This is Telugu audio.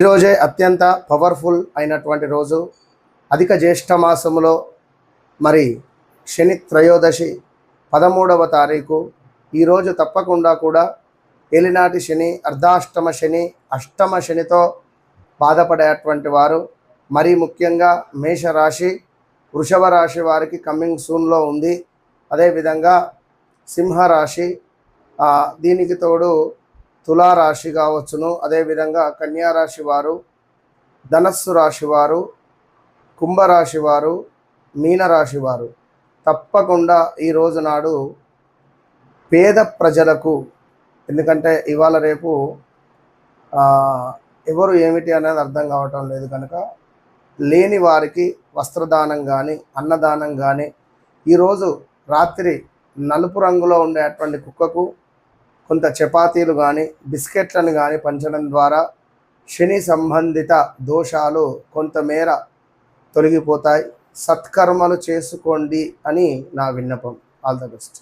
ఈరోజే అత్యంత పవర్ఫుల్ అయినటువంటి రోజు. అధిక జ్యేష్ఠ మాసములో మరి శని త్రయోదశి 13వ తారీఖు. ఈరోజు తప్పకుండా కూడా ఏలినాటి శని, అర్ధాష్టమ శని, అష్టమ శనితో బాధపడేటువంటి వారు, మరీ ముఖ్యంగా మేషరాశి, వృషభ రాశి వారికి కమింగ్ సూన్లో ఉంది. అదేవిధంగా సింహరాశి, దీనికి తోడు తులారాశి కావచ్చును. అదేవిధంగా కన్యారాశి వారు, ధనస్సు రాశి వారు, కుంభరాశి వారు, మీనరాశి వారు తప్పకుండా ఈ రోజు నాడు పేద ప్రజలకు, ఎందుకంటే ఇవాళ రేపు ఎవరు ఏమిటి అనేది అర్థం కావటం లేదు కనుక లేని వారికి వస్త్రదానం కానీ అన్నదానం కానీ, ఈరోజు రాత్రి నలుపు రంగులో ఉండేటువంటి కుక్కకు కొంత చపాతీలు కానీ బిస్కెట్లను కానీ పంచడం ద్వారా శని సంబంధిత దోషాలు కొంతమేర తొలగిపోతాయి. సత్కర్మలు చేసుకోండి అని నా విన్నపం. All the best.